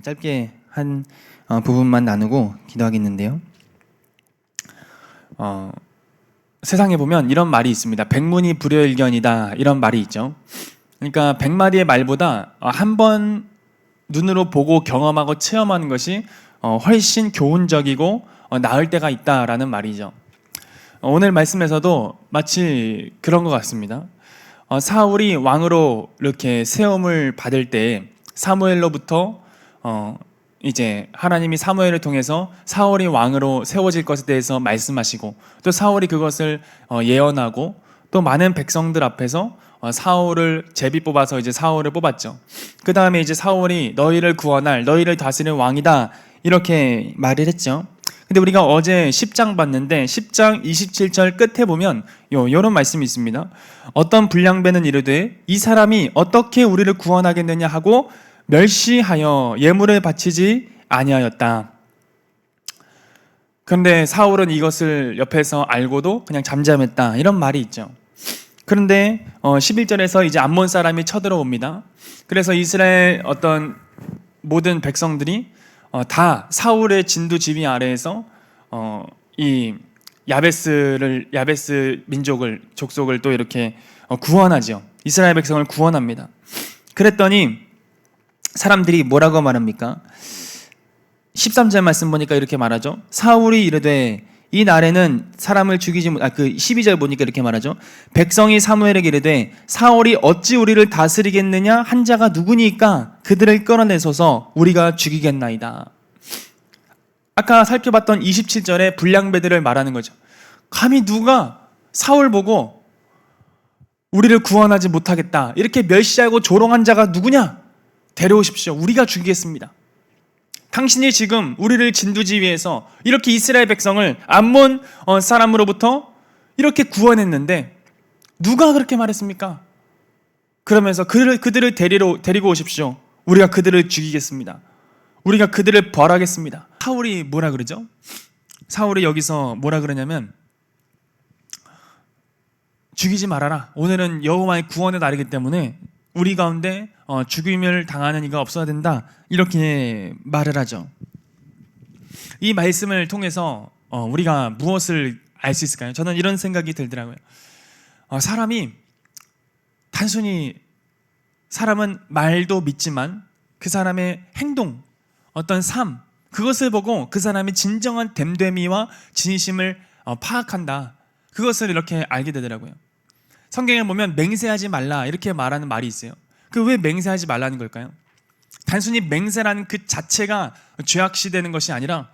짧게 한 부분만 나누고 기도하겠는데요. 세상에 보면 이런 말이 있습니다. 백문이 불여일견이다, 이런 말이 있죠. 그러니까 100마디의 말보다 한 번 눈으로 보고 경험하고 체험하는 것이 훨씬 교훈적이고 나을 때가 있다라는 말이죠. 오늘 말씀에서도 마치 그런 것 같습니다. 사울이 왕으로 이렇게 세움을 받을 때 사무엘로부터 이제 하나님이 사무엘을 통해서 사울이 왕으로 세워질 것에 대해서 말씀하시고, 또 사울이 그것을 예언하고, 또 많은 백성들 앞에서 사울을 제비 뽑아서 이제 사울을 뽑았죠. 그 다음에 이제 사울이 너희를 구원할, 너희를 다스릴 왕이다, 이렇게 말을 했죠. 근데 우리가 어제 10장 봤는데 10장 27절 끝에 보면 요런 말씀이 있습니다. 어떤 불량배는 이르되 이 사람이 어떻게 우리를 구원하겠느냐 하고 멸시하여 예물을 바치지 아니하였다. 그런데 사울은 이것을 옆에서 알고도 그냥 잠잠했다, 이런 말이 있죠. 그런데 11절에서 이제 암몬 사람이 쳐들어옵니다. 그래서 이스라엘 어떤 모든 백성들이 다 사울의 진두 지휘 아래에서 이 야베스 민족을, 족속을 또 이렇게 구원하죠. 이스라엘 백성을 구원합니다. 그랬더니 사람들이 뭐라고 말합니까? 13절 말씀 보니까 이렇게 말하죠. 사울이 이르되 이 날에는 사람을 죽이지 못, 12절 보니까 이렇게 말하죠. 백성이 사무엘에게 이르되 사울이 어찌 우리를 다스리겠느냐 한 자가 누구니까 그들을 끌어내소서 우리가 죽이겠나이다. 아까 살펴봤던 27절에 불량배들을 말하는 거죠. 감히 누가 사울 보고 우리를 구원하지 못하겠다 이렇게 멸시하고 조롱한 자가 누구냐? 데려오십시오. 우리가 죽이겠습니다. 당신이 지금 우리를 진두지휘해서 이렇게 이스라엘 백성을 암몬 사람으로부터 이렇게 구원했는데 누가 그렇게 말했습니까? 그러면서 그들을 데리고 오십시오. 우리가 그들을 죽이겠습니다. 우리가 그들을 벌하겠습니다. 사울이 뭐라 그러죠? 사울이 여기서 뭐라 그러냐면 죽이지 말아라. 오늘은 여호와의 구원의 날이기 때문에 우리 가운데 죽임을 당하는 이가 없어야 된다, 이렇게 말을 하죠. 이 말씀을 통해서 우리가 무엇을 알 수 있을까요? 저는 이런 생각이 들더라고요. 사람이 단순히, 사람은 말도 믿지만 그 사람의 행동, 어떤 삶, 그것을 보고 그 사람이 진정한 됨됨이와 진심을 파악한다, 그것을 이렇게 알게 되더라고요. 성경에 보면 맹세하지 말라 이렇게 말하는 말이 있어요. 그 왜 맹세하지 말라는 걸까요? 단순히 맹세라는 그 자체가 죄악시되는 것이 아니라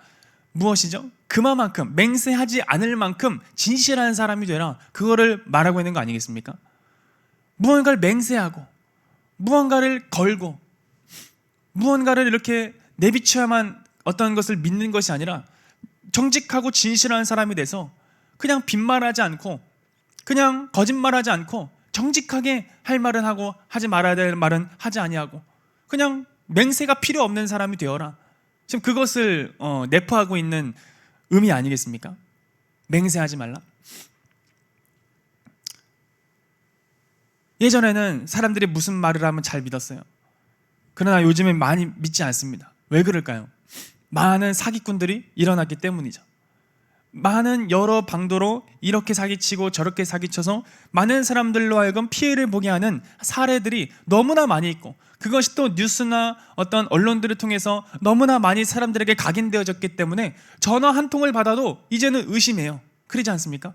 무엇이죠? 그만큼 맹세하지 않을 만큼 진실한 사람이 되라, 그거를 말하고 있는 거 아니겠습니까? 무언가를 맹세하고 무언가를 걸고 무언가를 이렇게 내비쳐야만 어떤 것을 믿는 것이 아니라 정직하고 진실한 사람이 돼서 그냥 빈말하지 않고 그냥 거짓말하지 않고 정직하게 할 말은 하고 하지 말아야 될 말은 하지 아니하고 그냥 맹세가 필요 없는 사람이 되어라. 지금 그것을 내포하고 있는 의미 아니겠습니까? 맹세하지 말라. 예전에는 사람들이 무슨 말을 하면 잘 믿었어요. 그러나 요즘엔 많이 믿지 않습니다. 왜 그럴까요? 많은 사기꾼들이 일어났기 때문이죠. 많은 여러 방도로 이렇게 사기치고 저렇게 사기쳐서 많은 사람들로 하여금 피해를 보게 하는 사례들이 너무나 많이 있고, 그것이 또 뉴스나 어떤 언론들을 통해서 너무나 많이 사람들에게 각인되어졌기 때문에 전화 한 통을 받아도 이제는 의심해요. 그러지 않습니까?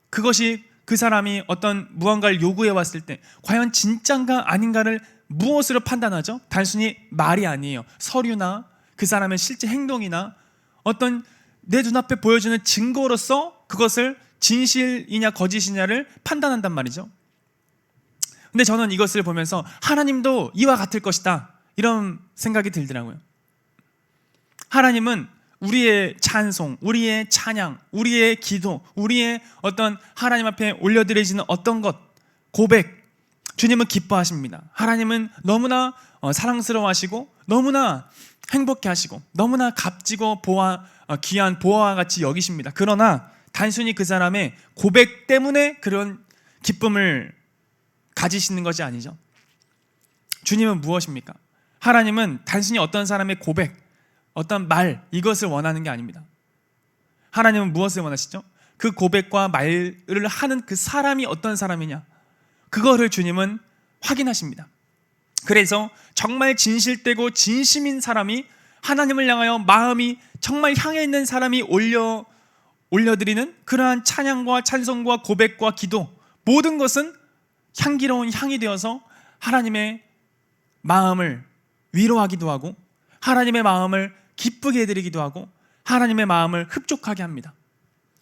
그것이 그 사람이 어떤 무언가를 요구해 왔을 때 과연 진짠가 아닌가를 무엇으로 판단하죠? 단순히 말이 아니에요. 서류나 그 사람의 실제 행동이나 어떤 내 눈앞에 보여주는 증거로서 그것을 진실이냐 거짓이냐를 판단한단 말이죠. 근데 저는 이것을 보면서 하나님도 이와 같을 것이다, 이런 생각이 들더라고요. 하나님은 우리의 찬송, 우리의 찬양, 우리의 기도, 우리의 어떤 하나님 앞에 올려드려지는 어떤 것, 고백, 주님은 기뻐하십니다. 하나님은 너무나 사랑스러워하시고 너무나 행복해 하시고 너무나 값지고 귀한 보화와 같이 여기십니다. 그러나 단순히 그 사람의 고백 때문에 그런 기쁨을 가지시는 것이 아니죠. 주님은 무엇입니까? 하나님은 단순히 어떤 사람의 고백, 어떤 말, 이것을 원하는 게 아닙니다. 하나님은 무엇을 원하시죠? 그 고백과 말을 하는 그 사람이 어떤 사람이냐, 그거를 주님은 확인하십니다. 그래서 정말 진실되고 진심인 사람이, 하나님을 향하여 마음이 정말 향해 있는 사람이 올려드리는 그러한 찬양과 찬송과 고백과 기도, 모든 것은 향기로운 향이 되어서 하나님의 마음을 위로하기도 하고, 하나님의 마음을 기쁘게 해드리기도 하고, 하나님의 마음을 흡족하게 합니다.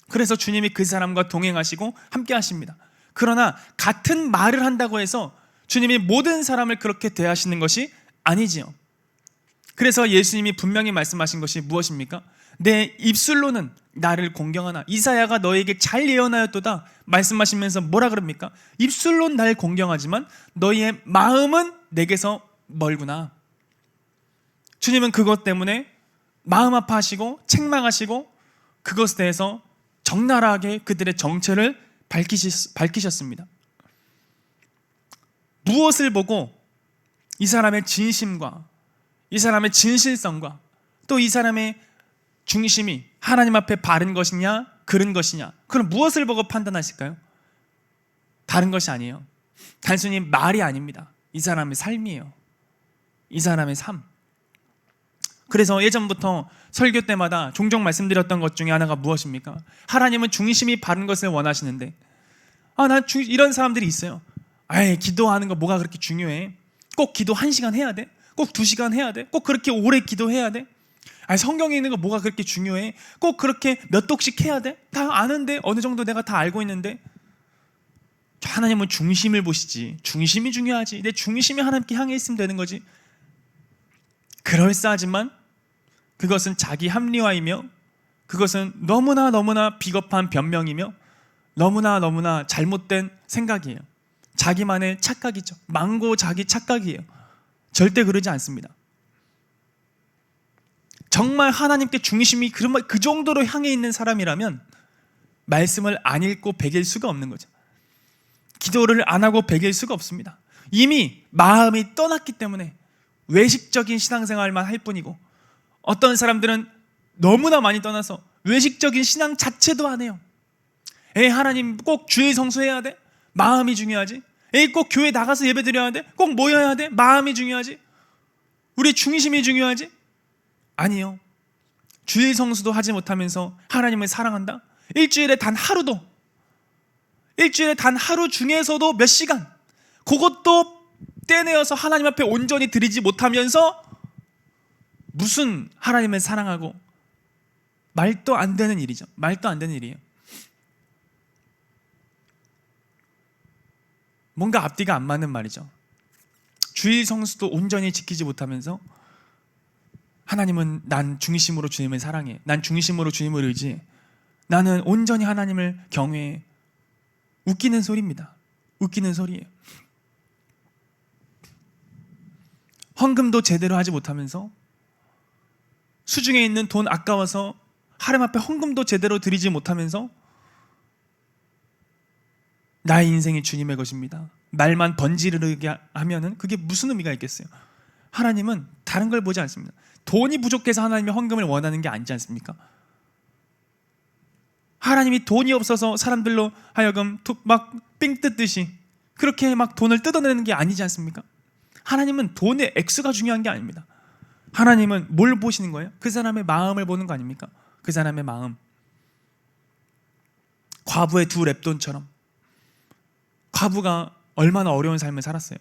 그래서 주님이 그 사람과 동행하시고 함께 하십니다. 그러나 같은 말을 한다고 해서 주님이 모든 사람을 그렇게 대하시는 것이 아니지요. 그래서 예수님이 분명히 말씀하신 것이 무엇입니까? 내 입술로는 나를 공경하나 이사야가 너에게 잘 예언하였도다 말씀하시면서 뭐라 그럽니까? 입술로는 날 공경하지만 너희의 마음은 내게서 멀구나. 주님은 그것 때문에 마음 아파하시고 책망하시고 그것에 대해서 적나라하게 그들의 정체를 밝히셨습니다. 무엇을 보고 이 사람의 진심과 이 사람의 진실성과 또 이 사람의 중심이 하나님 앞에 바른 것이냐 그른 것이냐, 그럼 무엇을 보고 판단하실까요? 다른 것이 아니에요. 단순히 말이 아닙니다. 이 사람의 삶이에요. 이 사람의 삶. 그래서 예전부터 설교 때마다 종종 말씀드렸던 것 중에 하나가 무엇입니까? 하나님은 중심이 바른 것을 원하시는데, 이런 사람들이 있어요. 기도하는 거 뭐가 그렇게 중요해? 꼭 기도 1시간 해야 돼? 꼭 2시간 해야 돼? 꼭 그렇게 오래 기도해야 돼? 성경에 있는 거 뭐가 그렇게 중요해? 꼭 그렇게 몇 독씩 해야 돼? 다 아는데, 어느 정도 내가 다 알고 있는데. 하나님은 중심을 보시지. 중심이 중요하지. 내 중심이 하나님께 향해 있으면 되는 거지. 그럴싸하지만 그것은 자기 합리화이며, 그것은 너무나 비겁한 변명이며, 너무나 잘못된 생각이에요. 자기만의 착각이죠. 망고 자기 착각이에요. 절대 그러지 않습니다. 정말 하나님께 중심이 그 정도로 향해 있는 사람이라면 말씀을 안 읽고 베길 수가 없는 거죠. 기도를 안 하고 베길 수가 없습니다. 이미 마음이 떠났기 때문에 외식적인 신앙생활만 할 뿐이고, 어떤 사람들은 너무나 많이 떠나서 외식적인 신앙 자체도 안 해요. 하나님 꼭 주일 성수해야 돼? 마음이 중요하지. 꼭 교회 나가서 예배 드려야 돼? 꼭 모여야 돼? 마음이 중요하지. 우리 중심이 중요하지? 아니요. 주일 성수도 하지 못하면서 하나님을 사랑한다? 일주일에 단 하루 중에서도 몇 시간, 그것도 떼내어서 하나님 앞에 온전히 드리지 못하면서 무슨 하나님을 사랑하고, 말도 안 되는 일이죠. 말도 안 되는 일이에요. 뭔가 앞뒤가 안 맞는 말이죠. 주일 성수도 온전히 지키지 못하면서 하나님은 난 중심으로 주님을 사랑해, 난 중심으로 주님을 의지해, 나는 온전히 하나님을 경외해. 웃기는 소리입니다. 웃기는 소리예요. 헌금도 제대로 하지 못하면서, 수중에 있는 돈 아까워서 하나님 앞에 헌금도 제대로 드리지 못하면서, 나의 인생이 주님의 것입니다, 말만 번지르르게 하면은 그게 무슨 의미가 있겠어요? 하나님은 다른 걸 보지 않습니다. 돈이 부족해서 하나님이 헌금을 원하는 게 아니지 않습니까? 하나님이 돈이 없어서 사람들로 하여금 막 삥 뜯듯이 그렇게 막 돈을 뜯어내는 게 아니지 않습니까? 하나님은 돈의 액수가 중요한 게 아닙니다. 하나님은 뭘 보시는 거예요? 그 사람의 마음을 보는 거 아닙니까? 그 사람의 마음. 과부의 2렙돈처럼 과부가 얼마나 어려운 삶을 살았어요.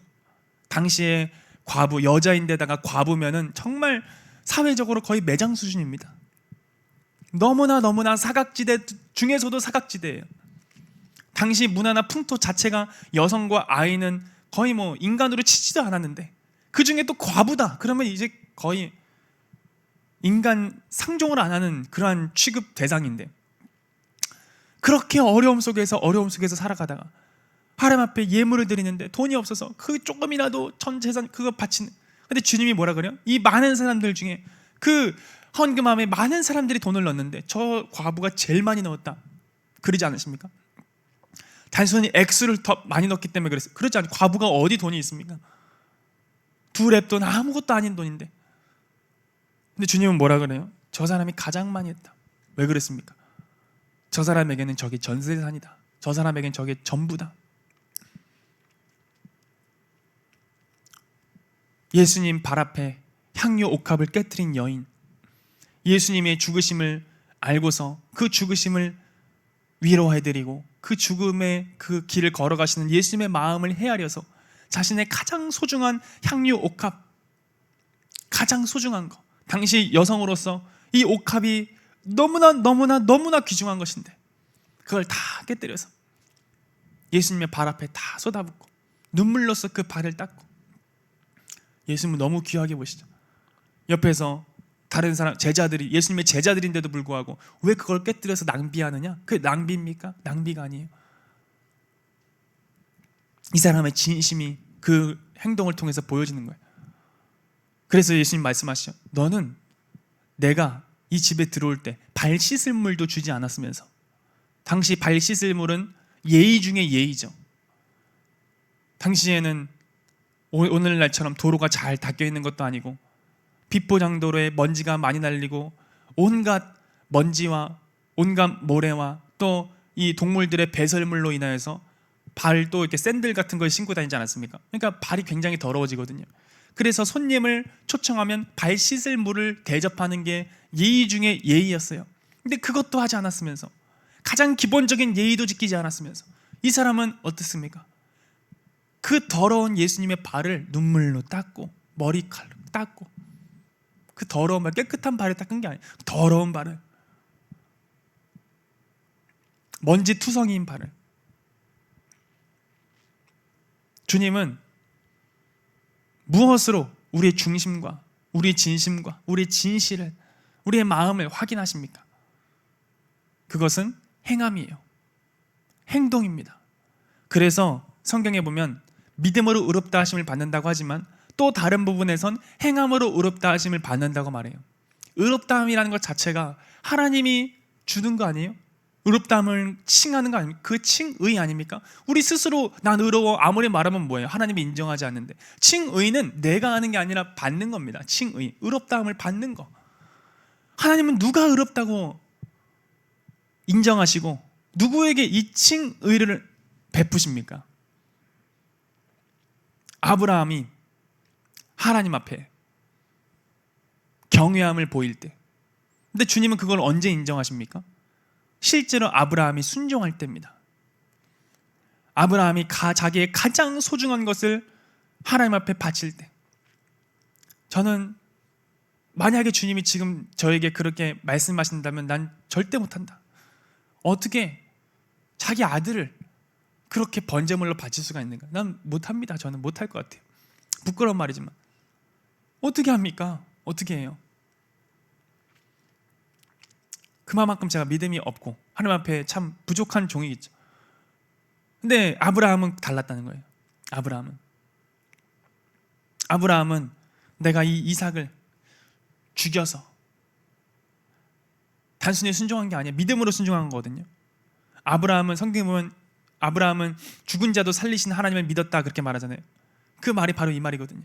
당시에 과부, 여자인데다가 과부면은 정말 사회적으로 거의 매장 수준입니다. 너무나 사각지대 중에서도 사각지대예요. 당시 문화나 풍토 자체가 여성과 아이는 거의 인간으로 치지도 않았는데, 그 중에 또 과부다 그러면 이제 거의 인간 상종을 안 하는 그러한 취급 대상인데, 그렇게 어려움 속에서 살아가다가 하나님 앞에 예물을 드리는데 돈이 없어서 그 조금이라도 전 재산 그거 바치는. 근데 주님이 뭐라 그래요? 이 많은 사람들 중에, 그 헌금함에 많은 사람들이 돈을 넣었는데 저 과부가 제일 많이 넣었다, 그러지 않으십니까? 단순히 액수를 더 많이 넣었기 때문에 그랬어요. 그렇지 않아요. 과부가 어디 돈이 있습니까? 두 렙돈 아무것도 아닌 돈인데. 근데 주님은 뭐라 그래요? 저 사람이 가장 많이 했다. 왜 그랬습니까? 저 사람에게는 저게 전세산이다. 저 사람에게는 저게 전부다. 예수님 발 앞에 향유 옥합을 깨뜨린 여인, 예수님의 죽으심을 알고서 그 죽으심을 위로해드리고 그 죽음의 그 길을 걸어가시는 예수님의 마음을 헤아려서 자신의 가장 소중한 향유 옥합, 가장 소중한 거, 당시 여성으로서 이 옥합이 너무나 귀중한 것인데 그걸 다 깨뜨려서 예수님의 발 앞에 다 쏟아붓고 눈물로써 그 발을 닦고, 예수님은 너무 귀하게 보시죠. 옆에서 다른 사람, 제자들이, 예수님의 제자들인데도 불구하고 왜 그걸 깨뜨려서 낭비하느냐? 그게 낭비입니까? 낭비가 아니에요. 이 사람의 진심이 그 행동을 통해서 보여지는 거예요. 그래서 예수님 말씀하시죠. 너는 내가 이 집에 들어올 때 발 씻을 물도 주지 않았으면서, 당시 발 씻을 물은 예의 중에 예의죠. 당시에는 오늘날처럼 도로가 잘 닦여 있는 것도 아니고 비포장도로에 먼지가 많이 날리고 온갖 먼지와 온갖 모래와 또 이 동물들의 배설물로 인하여서 발도 이렇게 샌들 같은 걸 신고 다니지 않았습니까? 그러니까 발이 굉장히 더러워지거든요. 그래서 손님을 초청하면 발 씻을 물을 대접하는 게 예의 중에 예의였어요. 근데 그것도 하지 않았으면서, 가장 기본적인 예의도 지키지 않았으면서 이 사람은 어떻습니까? 그 더러운 예수님의 발을 눈물로 닦고 머리칼로 닦고, 그 더러운 발, 깨끗한 발을 닦은 게 아니에요. 더러운 발을, 먼지 투성이인 발을. 주님은 무엇으로 우리의 중심과 우리의 진심과 우리의 진실을, 우리의 마음을 확인하십니까? 그것은 행함이에요. 행동입니다. 그래서 성경에 보면 믿음으로 의롭다 하심을 받는다고 하지만 또 다른 부분에선 행함으로 의롭다 하심을 받는다고 말해요. 의롭다함이라는 것 자체가 하나님이 주는 거 아니에요? 의롭다함을 칭하는 거 아닙니까? 그 칭의 아닙니까? 우리 스스로 난 의로워 아무리 말하면 뭐예요? 하나님이 인정하지 않는데. 칭의는 내가 하는 게 아니라 받는 겁니다. 칭의, 의롭다함을 받는 거. 하나님은 누가 의롭다고 인정하시고 누구에게 이 칭의를 베푸십니까? 아브라함이 하나님 앞에 경외함을 보일 때. 근데 주님은 그걸 언제 인정하십니까? 실제로 아브라함이 순종할 때입니다. 아브라함이 자기의 가장 소중한 것을 하나님 앞에 바칠 때. 저는 만약에 주님이 지금 저에게 그렇게 말씀하신다면 난 절대 못한다. 어떻게 자기 아들을 그렇게 번제물로 바칠 수가 있는가? 난 못합니다. 저는 못할 것 같아요. 부끄러운 말이지만 어떻게 합니까? 어떻게 해요? 그만큼 제가 믿음이 없고 하나님 앞에 참 부족한 종이겠죠. 근데 아브라함은 달랐다는 거예요. 아브라함은 내가 이 이삭을 죽여서, 단순히 순종한 게 아니야, 믿음으로 순종한 거거든요. 아브라함은 성경에 보면 아브라함은 죽은 자도 살리신 하나님을 믿었다 그렇게 말하잖아요. 그 말이 바로 이 말이거든요.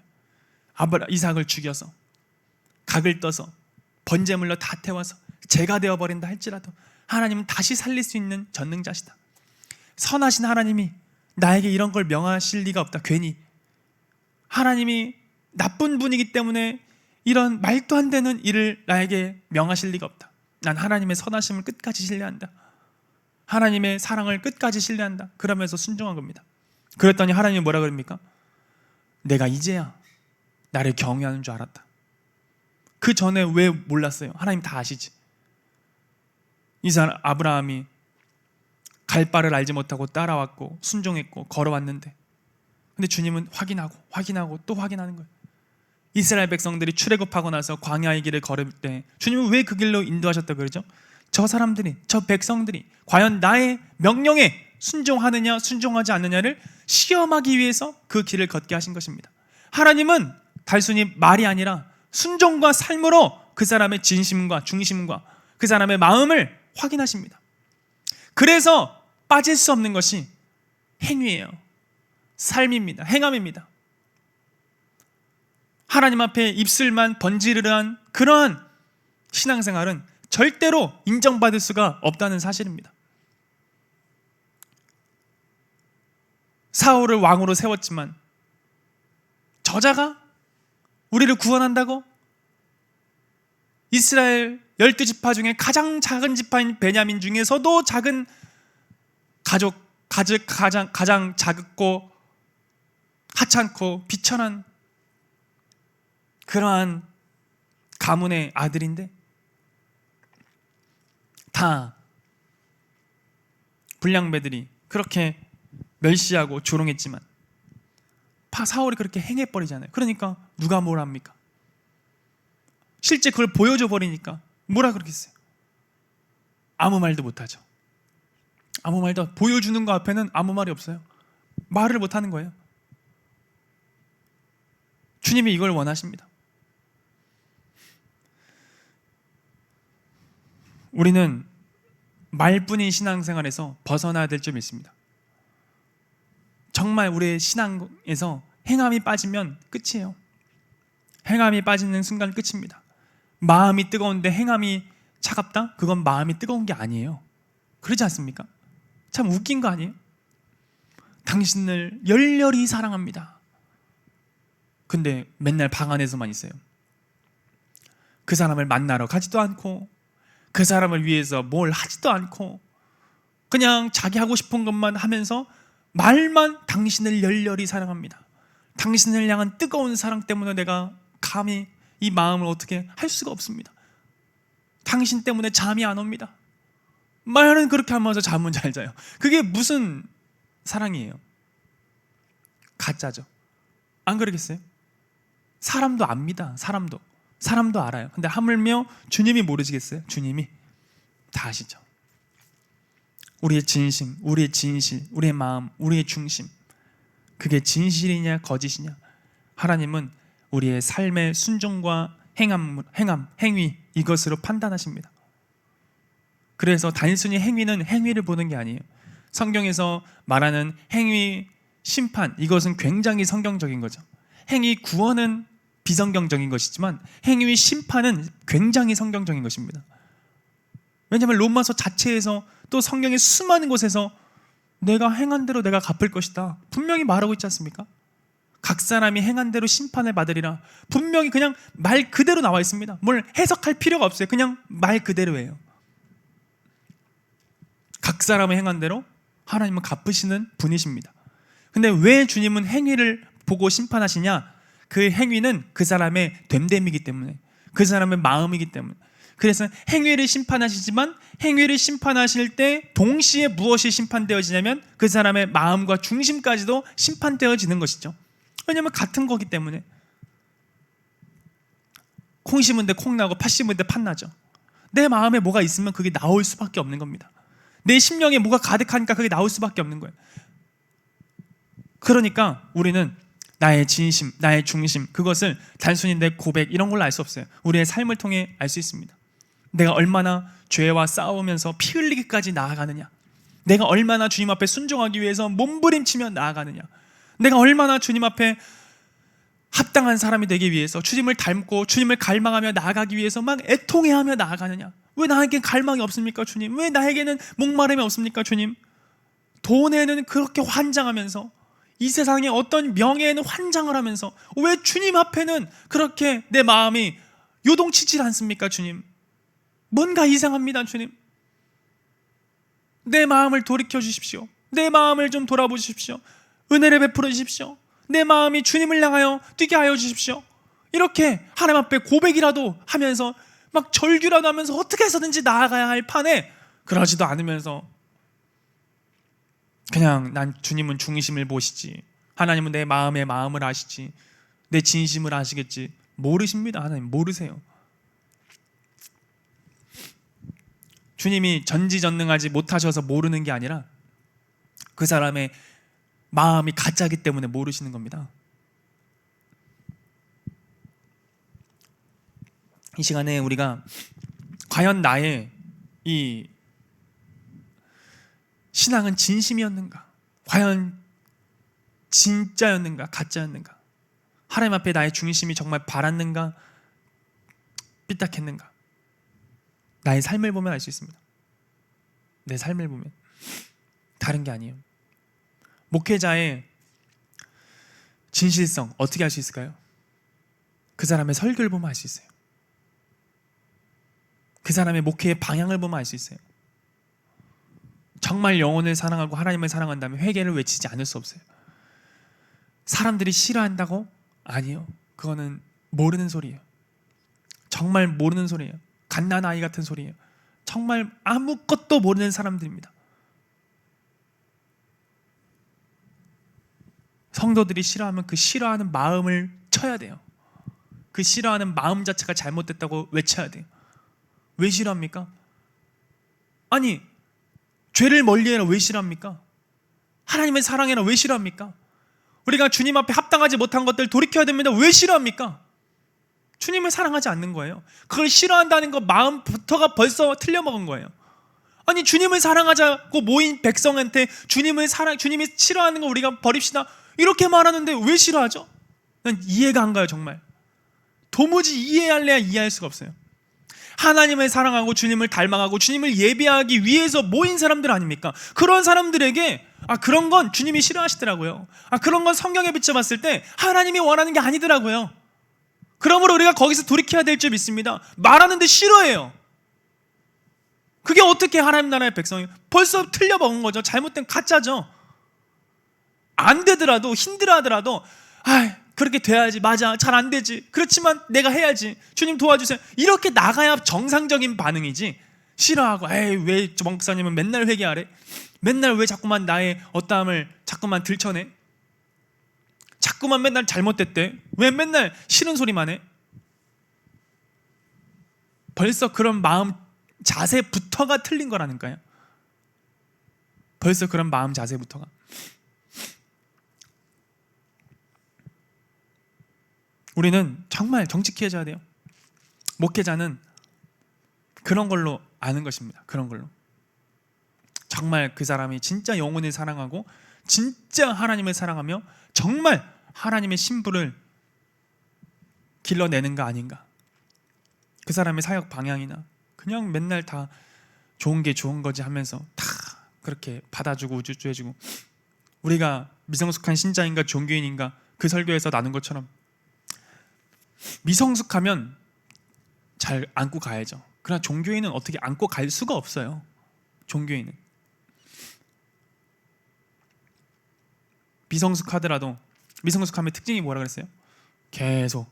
이삭을 죽여서 각을 떠서 번제물로 다 태워서 죄가 되어버린다 할지라도 하나님은 다시 살릴 수 있는 전능자시다. 선하신 하나님이 나에게 이런 걸 명하실 리가 없다. 괜히 하나님이 나쁜 분이기 때문에 이런 말도 안 되는 일을 나에게 명하실 리가 없다. 난 하나님의 선하심을 끝까지 신뢰한다. 하나님의 사랑을 끝까지 신뢰한다. 그러면서 순종한 겁니다. 그랬더니 하나님이 뭐라 그럽니까? 내가 이제야 나를 경외하는 줄 알았다. 그 전에 왜 몰랐어요? 하나님 다 아시지. 이 사람 아브라함이 갈 바를 알지 못하고 따라왔고 순종했고 걸어왔는데, 근데 주님은 확인하고 또 확인하는 거예요. 이스라엘 백성들이 출애굽하고 나서 광야의 길을 걸을 때 주님은 왜 그 길로 인도하셨다 그러죠? 저 사람들이, 저 백성들이 과연 나의 명령에 순종하느냐 순종하지 않느냐를 시험하기 위해서 그 길을 걷게 하신 것입니다. 하나님은 단순히 말이 아니라 순종과 삶으로 그 사람의 진심과 중심과 그 사람의 마음을 확인하십니다. 그래서 빠질 수 없는 것이 행위예요. 삶입니다. 행함입니다. 하나님 앞에 입술만 번지르르한 그러한 신앙생활은 절대로 인정받을 수가 없다는 사실입니다. 사울을 왕으로 세웠지만 저자가 우리를 구원한다고? 이스라엘 12지파 중에 가장 작은 지파인 베냐민 중에서도 작은 가족, 가장 작고 하찮고 비천한 그러한 가문의 아들인데 다 불량배들이 그렇게 멸시하고 조롱했지만 사울이 그렇게 행해버리잖아요. 그러니까 누가 뭘 합니까? 실제 그걸 보여줘 버리니까 뭐라 그러겠어요? 아무 말도 못하죠. 아무 말도, 보여주는 거 앞에는 아무 말이 없어요. 말을 못하는 거예요. 주님이 이걸 원하십니다. 우리는 말뿐인 신앙생활에서 벗어나야 될 점이 있습니다. 정말 우리의 신앙에서 행함이 빠지면 끝이에요. 행함이 빠지는 순간 끝입니다. 마음이 뜨거운데 행함이 차갑다? 그건 마음이 뜨거운 게 아니에요. 그러지 않습니까? 참 웃긴 거 아니에요? 당신을 열렬히 사랑합니다. 근데 맨날 방 안에서만 있어요. 그 사람을 만나러 가지도 않고 그 사람을 위해서 뭘 하지도 않고 그냥 자기 하고 싶은 것만 하면서 말만 당신을 열렬히 사랑합니다. 당신을 향한 뜨거운 사랑 때문에 내가 감히 이 마음을 어떻게 할 수가 없습니다. 당신 때문에 잠이 안 옵니다. 말은 그렇게 하면서 잠은 잘 자요. 그게 무슨 사랑이에요? 가짜죠. 안 그러겠어요? 사람도 압니다. 사람도 알아요. 근데 하물며 주님이 모르시겠어요? 주님이 다 아시죠. 우리의 진심, 우리의 진실, 우리의 마음, 우리의 중심, 그게 진실이냐 거짓이냐, 하나님은 우리의 삶의 순종과 행위, 이것으로 판단하십니다. 그래서 단순히 행위는 행위를 보는 게 아니에요. 성경에서 말하는 행위 심판, 이것은 굉장히 성경적인 거죠. 행위 구원은 비성경적인 것이지만 행위 심판은 굉장히 성경적인 것입니다. 왜냐하면 로마서 자체에서 또 성경의 수많은 곳에서 내가 행한 대로 내가 갚을 것이다 분명히 말하고 있지 않습니까? 각 사람이 행한 대로 심판을 받으리라 분명히 그냥 말 그대로 나와 있습니다. 뭘 해석할 필요가 없어요. 그냥 말 그대로예요. 각 사람의 행한 대로 하나님은 갚으시는 분이십니다. 근데 왜 주님은 행위를 보고 심판하시냐? 그 행위는 그 사람의 됨됨이기 때문에, 그 사람의 마음이기 때문에. 그래서 행위를 심판하시지만 행위를 심판하실 때 동시에 무엇이 심판되어지냐면 그 사람의 마음과 중심까지도 심판되어지는 것이죠. 왜냐하면 같은 거기 때문에. 콩 심은 데 콩 나고 팥 심은 데 팥 나죠. 내 마음에 뭐가 있으면 그게 나올 수밖에 없는 겁니다. 내 심령에 뭐가 가득하니까 그게 나올 수밖에 없는 거예요. 그러니까 우리는 나의 진심, 나의 중심, 그것을 단순히 내 고백 이런 걸로 알 수 없어요. 우리의 삶을 통해 알 수 있습니다. 내가 얼마나 죄와 싸우면서 피 흘리기까지 나아가느냐, 내가 얼마나 주님 앞에 순종하기 위해서 몸부림치며 나아가느냐, 내가 얼마나 주님 앞에 합당한 사람이 되기 위해서 주님을 닮고 주님을 갈망하며 나아가기 위해서 막 애통해하며 나아가느냐. 왜 나에겐 갈망이 없습니까 주님? 왜 나에게는 목마름이 없습니까 주님? 돈에는 그렇게 환장하면서, 이 세상의 어떤 명예에는 환장을 하면서 왜 주님 앞에는 그렇게 내 마음이 요동치질 않습니까 주님? 뭔가 이상합니다 주님. 내 마음을 돌이켜 주십시오. 내 마음을 좀 돌아보십시오. 은혜를 베풀어 주십시오. 내 마음이 주님을 향하여 뛰게 하여 주십시오. 이렇게 하나님 앞에 고백이라도 하면서 막 절규라도 하면서 어떻게 해서든지 나아가야 할 판에 그러지도 않으면서 그냥 난 주님은 중심을 보시지, 하나님은 내 마음의 마음을 아시지, 내 진심을 아시겠지. 모르십니다. 하나님 모르세요. 주님이 전지전능하지 못하셔서 모르는 게 아니라 그 사람의 마음이 가짜기 때문에 모르시는 겁니다. 이 시간에 우리가 과연 나의 이 신앙은 진심이었는가? 과연 진짜였는가? 가짜였는가? 하나님 앞에 나의 중심이 정말 바랐는가 삐딱했는가? 나의 삶을 보면 알 수 있습니다. 내 삶을 보면 다른 게 아니에요. 목회자의 진실성 어떻게 알 수 있을까요? 그 사람의 설교를 보면 알 수 있어요. 그 사람의 목회의 방향을 보면 알 수 있어요. 정말 영혼을 사랑하고 하나님을 사랑한다면 회개를 외치지 않을 수 없어요. 사람들이 싫어한다고? 아니요. 그거는 모르는 소리예요. 정말 모르는 소리예요. 갓난아이 같은 소리예요. 정말 아무것도 모르는 사람들입니다. 성도들이 싫어하면 그 싫어하는 마음을 쳐야 돼요. 그 싫어하는 마음 자체가 잘못됐다고 외쳐야 돼요. 왜 싫어합니까? 아니, 죄를 멀리해라 왜 싫어합니까? 하나님의 사랑해라 왜 싫어합니까? 우리가 주님 앞에 합당하지 못한 것들 돌이켜야 됩니다. 왜 싫어합니까? 주님을 사랑하지 않는 거예요. 그걸 싫어한다는 거 마음부터가 벌써 틀려먹은 거예요. 아니, 주님을 사랑하자고 모인 백성한테 주님이 싫어하는 거 우리가 버립시다 이렇게 말하는데 왜 싫어하죠? 난 이해가 안 가요. 정말 도무지 이해할래야 이해할 수가 없어요. 하나님을 사랑하고 주님을 닮아가고 주님을 예배하기 위해서 모인 사람들 아닙니까? 그런 사람들에게 그런 건 주님이 싫어하시더라고요. 그런 건 성경에 비춰봤을 때 하나님이 원하는 게 아니더라고요. 그러므로 우리가 거기서 돌이켜야 될 줄 믿습니다. 말하는데 싫어해요. 그게 어떻게 하나님 나라의 백성이 벌써 틀려먹은 거죠. 잘못된 가짜죠. 안 되더라도 힘들어하더라도 그렇게 돼야지. 맞아. 잘 안 되지. 그렇지만 내가 해야지. 주님 도와주세요. 이렇게 나가야 정상적인 반응이지. 싫어하고 왜 저 목사님은 맨날 회개하래? 맨날 왜 자꾸만 나의 어떠함을 자꾸만 들춰내? 자꾸만 맨날 잘못됐대? 왜 맨날 싫은 소리만 해? 벌써 그런 마음 자세부터가 틀린 거라니까요. 벌써 그런 마음 자세부터가. 우리는 정말 정직해져야 돼요. 목회자는 그런 걸로 아는 것입니다. 그런 걸로 정말 그 사람이 진짜 영혼을 사랑하고 진짜 하나님을 사랑하며 정말 하나님의 신부를 길러내는가 아닌가. 그 사람의 사역 방향이나 그냥 맨날 다 좋은 게 좋은 거지 하면서 다 그렇게 받아주고 우쭈쭈해주고, 우리가 미성숙한 신자인가 종교인인가 그 설교에서 나눈 것처럼 미성숙하면 잘 안고 가야죠. 그러나 종교인은 어떻게 안고 갈 수가 없어요. 종교인은 미성숙하더라도, 미성숙함의 특징이 뭐라 그랬어요? 계속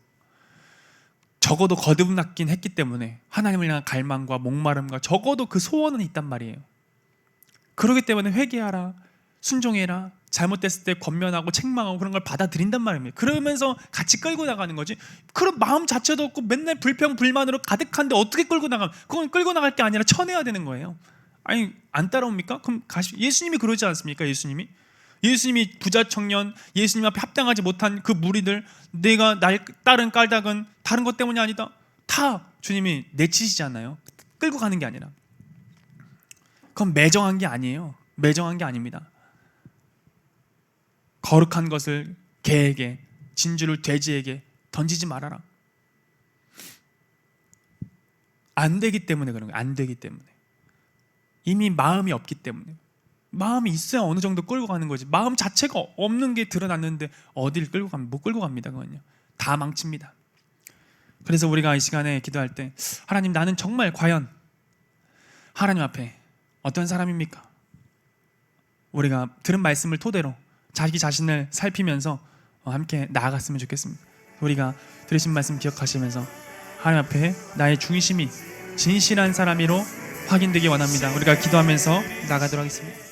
적어도 거듭났긴 했기 때문에 하나님을 향한 갈망과 목마름과 적어도 그 소원은 있단 말이에요. 그렇기 때문에 회개하라, 순종해라, 잘못됐을 때 권면하고 책망하고 그런 걸 받아들인단 말입니다. 그러면서 같이 끌고 나가는 거지. 그런 마음 자체도 없고 맨날 불평 불만으로 가득한데 어떻게 끌고 나가면, 그건 끌고 나갈 게 아니라 쳐내야 되는 거예요. 아니, 안 따라옵니까? 그럼 예수님이 그러지 않습니까? 예수님이 부자 청년, 예수님 앞에 합당하지 못한 그 무리들, 내가 날 따른 까닭은 다른 것 때문이 아니다, 다 주님이 내치시잖아요. 끌고 가는 게 아니라. 그건 매정한 게 아니에요. 매정한 게 아닙니다. 거룩한 것을 개에게, 진주를 돼지에게 던지지 말아라. 안 되기 때문에 그런 거예요. 안 되기 때문에. 이미 마음이 없기 때문에. 마음이 있어야 어느 정도 끌고 가는 거지. 마음 자체가 없는 게 드러났는데 어디를 끌고 가면 못 끌고 갑니다. 그건요. 다 망칩니다. 그래서 우리가 이 시간에 기도할 때, 하나님, 나는 정말 과연 하나님 앞에 어떤 사람입니까? 우리가 들은 말씀을 토대로 자기 자신을 살피면서 함께 나아갔으면 좋겠습니다. 우리가 들으신 말씀 기억하시면서 하나님 앞에 나의 중심이 진실한 사람으로 확인되기 원합니다. 우리가 기도하면서 나가도록 하겠습니다.